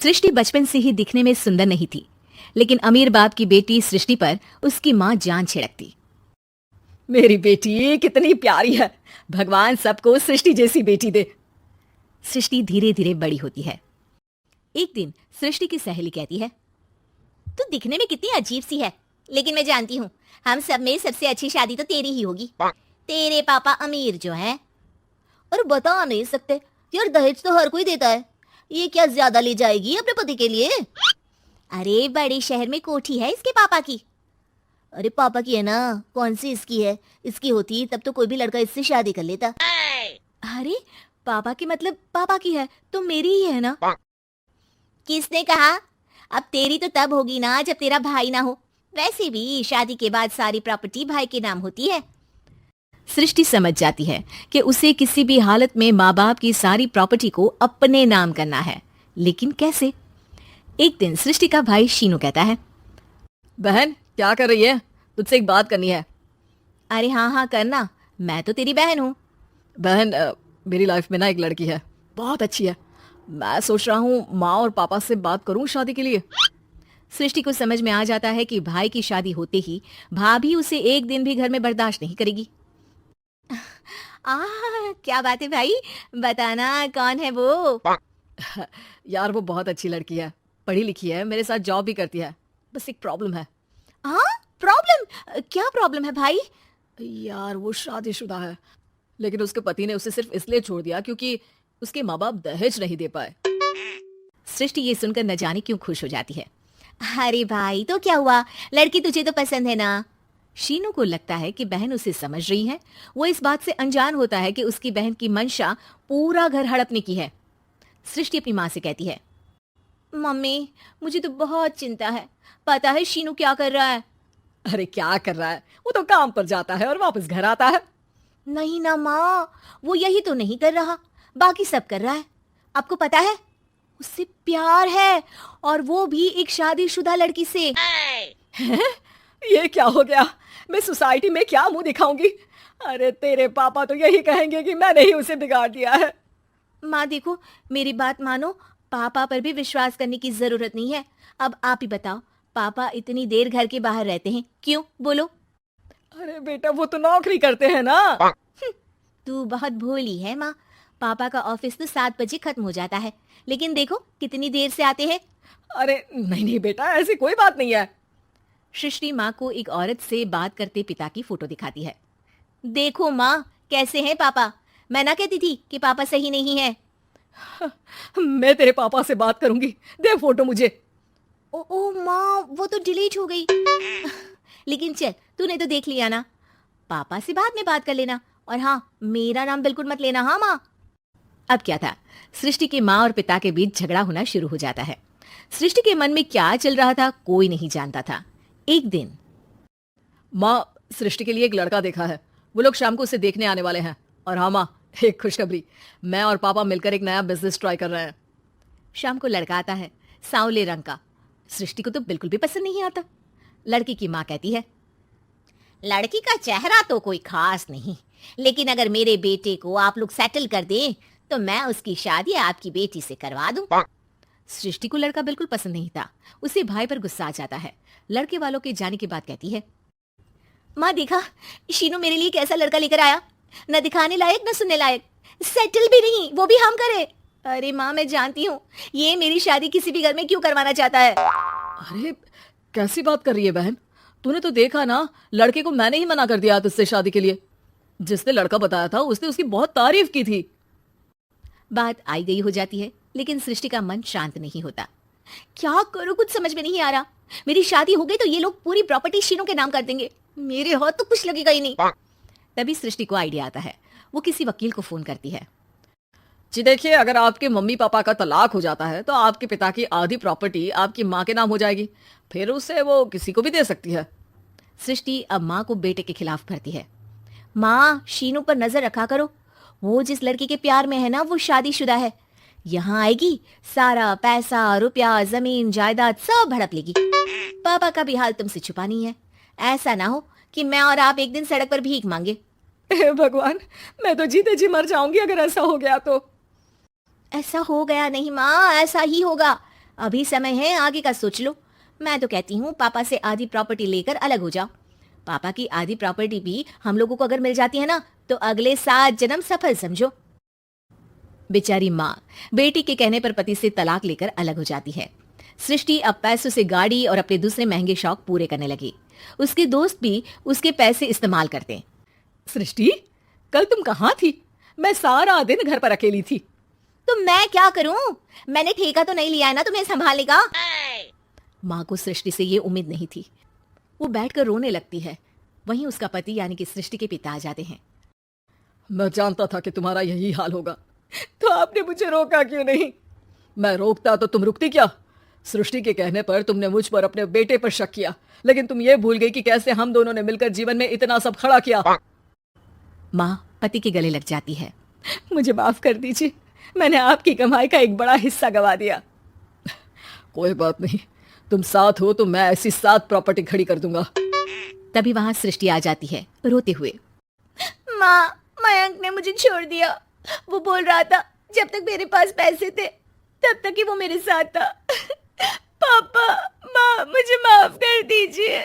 सृष्टि बचपन से ही दिखने में सुंदर नहीं थी, लेकिन अमीर बाप की बेटी सृष्टि पर उसकी माँ जान छिड़कती। मेरी बेटी कितनी प्यारी है, भगवान सबको सृष्टि जैसी बेटी दे। सृष्टि धीरे धीरे बड़ी होती है। एक दिन सृष्टि की सहेली कहती है, तू दिखने में कितनी अजीब सी है, लेकिन मैं जानती हूँ हम सब में सबसे अच्छी शादी तो तेरी ही होगी। तेरे पापा अमीर जो हैं। और बता नहीं सकते यार, दहेज तो हर कोई देता है, ये क्या ज्यादा ले जाएगी अपने पति के लिए? अरे बड़े शहर में कोठी है इसके पापा की। अरे पापा की है ना, कौन सी इसकी है? इसकी होती तब तो कोई भी लड़का इससे शादी कर लेता। अरे पापा की मतलब पापा की है तो मेरी ही है ना? किसने कहा? अब तेरी तो तब होगी ना जब तेरा भाई ना हो। वैसे भी शादी के बाद सारी प्रॉपर्टी भाई के नाम होती है। सृष्टि समझ जाती है कि उसे किसी भी हालत में माँ बाप की सारी प्रॉपर्टी को अपने नाम करना है, लेकिन कैसे? एक दिन सृष्टि का भाई शीनू कहता है, बहन क्या कर रही है? तुझसे एक बात करनी है। अरे हाँ हाँ करना, मैं तो तेरी बहन हूँ। बहन मेरी लाइफ में ना एक लड़की है, बहुत अच्छी है। मैं सोच रहा हूँ माँ और पापा से बात करूँ शादी के लिए। सृष्टि को समझ में आ जाता है कि भाई की शादी होते ही भाभी उसे एक दिन भी घर में बर्दाश्त नहीं करेगी। क्या बात है भाई, बताना कौन है वो? यार वो बहुत अच्छी लड़की है, पढ़ी लिखी है, मेरे साथ जॉब भी करती है। बस एक प्रॉब्लम है। हाँ प्रॉब्लम? क्या प्रॉब्लम है भाई? यार वो शादीशुदा है, लेकिन उसके पति ने उसे सिर्फ इसलिए छोड़ दिया क्योंकि उसके माँ बाप दहेज नहीं दे पाए। सृष्टि ये सुनकर न जाने क्यों खुश हो जाती है। अरे भाई तो क्या हुआ, लड़की तुझे तो पसंद है ना? शीनू को लगता है कि बहन उसे समझ रही है। वो इस बात से अनजान होता है कि उसकी बहन की मंशा पूरा घर हड़पने की है। सृष्टि अपनी माँ से कहती है, मम्मी मुझे तो बहुत चिंता है, पता है शीनू क्या कर रहा है? अरे क्या कर रहा है, वो तो काम पर जाता है और वापस घर आता है। नहीं ना माँ, वो यही तो नहीं कर रहा, बाकी सब कर रहा है। आपको पता है उससे प्यार है, और वो भी एक शादीशुदा लड़की से। ये क्या हो गया? मैं सोसाइटी में क्या मुंह दिखाऊंगी? अरे तेरे पापा तो यही कहेंगे कि मैंने ही उसे बिगाड़ दिया है। माँ देखो, मेरी बात मानो, पापा पर भी विश्वास करने की जरूरत नहीं है। अब आप ही बताओ, पापा इतनी देर घर के बाहर रहते हैं क्यों? बोलो। अरे बेटा वो तो नौकरी करते हैं ना। तू बहुत भोली है माँ। पापा का ऑफिस तो 7 बजे खत्म हो जाता है, लेकिन देखो कितनी देर से आते हैं। अरे नहीं नहीं बेटा, ऐसी कोई बात नहीं है। सृष्टि माँ को एक औरत से बात करते पिता की फोटो दिखाती है। देखो माँ कैसे हैं पापा, मैं ना कहती थी कि पापा सही नहीं है। मैं तेरे पापा से बात करूंगी, दे फोटो मुझे। ओ माँ, वो तो डिलीट हो गई। लेकिन चल, तूने तो देख लिया ना, पापा से बाद में बात कर लेना। और हाँ, मेरा नाम बिल्कुल मत लेना। हाँ माँ। अब क्या था, सृष्टि के माँ और पिता के बीच झगड़ा होना शुरू हो जाता है। सृष्टि के मन में क्या चल रहा था कोई नहीं जानता था। एक दिन, माँ सृष्टि के लिए एक लड़का देखा है, वो लोग शाम को उसे देखने आने वाले हैं। और हाँ माँ, एक खुशखबरी, मैं और पापा मिलकर एक नया बिजनेस ट्राई कर रहे हैं। शाम को लड़का आता है, सांवले रंग का। सृष्टि को तो बिल्कुल भी पसंद नहीं आता। लड़की की माँ कहती है, लड़की का चेहरा तो कोई खास नहीं, लेकिन अगर मेरे बेटे को आप लोग सेटल कर दें तो मैं उसकी शादी आपकी बेटी से करवा दूं। सृष्टि को लड़का बिल्कुल पसंद नहीं था। उसे भाई पर गुस्सा आ जाता है। लड़के वालों के जाने के बाद कहती है, माँ देखा शीनू मेरे लिए कैसा लड़का लेकर आया, न दिखाने लायक न सुनने लायक, सेटल भी नहीं, वो भी हम करे। अरे माँ मैं जानती हूँ ये मेरी शादी किसी भी घर में क्यों करवाना चाहता है। अरे कैसी बात कर रही है बहन, तूने तो देखा ना, लड़के को मैंने ही मना कर दिया तुझसे शादी के लिए। जिसने लड़का बताया था उसने उसकी बहुत तारीफ की थी। बात आई गई हो जाती है, लेकिन सृष्टि का मन शांत नहीं होता। क्या करूं, कुछ समझ में नहीं आ रहा। मेरी शादी हो गई तो ये लोग पूरी प्रॉपर्टी शीनू के नाम कर देंगे, मेरे हाथ तो कुछ लगेगा ही नहीं। तभी सृष्टि को आइडिया आता है। वो किसी वकील को फोन करती है। जी देखिए, अगर आपके मम्मी पापा का तलाक हो जाता है तो आपके पिता की आधी प्रॉपर्टी आपकी माँ के नाम हो जाएगी, फिर उसे वो किसी को भी दे सकती है। सृष्टि अब माँ को बेटे के खिलाफ भरती है। माँ शीनू पर नजर रखा करो, वो जिस लड़की के प्यार में है ना वो शादीशुदा है। यहाँ आएगी, सारा पैसा रुपया जमीन जायदाद सब हड़प लेगी। पापा का भी हाल तुमसे छुपा नहीं है। ऐसा ना हो कि मैं और आप एक दिन सड़क पर भीख मांगे। भगवान, मैं तो जीते जी मर जाऊंगी अगर ऐसा हो गया तो। ऐसा हो गया नहीं माँ, ऐसा ही होगा। अभी समय है, आगे का सोच लो। मैं तो कहती हूँ पापा से आधी प्रॉपर्टी लेकर अलग हो जाओ। पापा की आधी प्रॉपर्टी भी हम लोगों को अगर मिल जाती है ना, तो अगले 7 जन्म सफल समझो। बेचारी माँ बेटी के कहने पर पति से तलाक लेकर अलग हो जाती है। सृष्टि अब पैसों से गाड़ी और अपने दूसरे महंगे शौक पूरे करने लगी। उसके दोस्त भी उसके पैसे इस्तेमाल करते। सृष्टि, कल तुम कहाँ थी? मैं सारा दिन घर पर अकेली थी। तो मैं क्या करूं? मैंने ठेका तो नहीं लिया है ना तुम्हें संभालने का। माँ को सृष्टि से ये उम्मीद नहीं थी। वो बैठकर रोने लगती है। वहीं उसका पति यानी कि सृष्टि के पिता आ जाते हैं। मैं जानता था कि तुम्हारा यही हाल होगा, तो आपने मुझे रोका क्यों नहीं? मैं रोकता तो तुम रुकती क्या? सृष्टि के कहने पर तुमने मुझ पर अपने बेटे पर शक किया, लेकिन तुम ये भूल गई कि कैसे हम दोनों ने मिलकर जीवन में इतना सब खड़ा किया। माँ पति के गले लग जाती है। मुझे माफ कर दीजिए, मैंने आपकी कमाई का एक बड़ा हिस्सा गवा दिया। कोई बात नहीं, तुम साथ हो तो मैं ऐसी 7 प्रॉपर्टी खड़ी कर दूंगा। तभी वहां सृष्टि आ जाती है रोते हुए। माँ, मयंक ने मुझे छोड़ दिया। वो बोल रहा था जब तक मेरे पास पैसे थे तब तक ही वो मेरे साथ था। पापा, माँ, मुझे माफ कर दीजिए।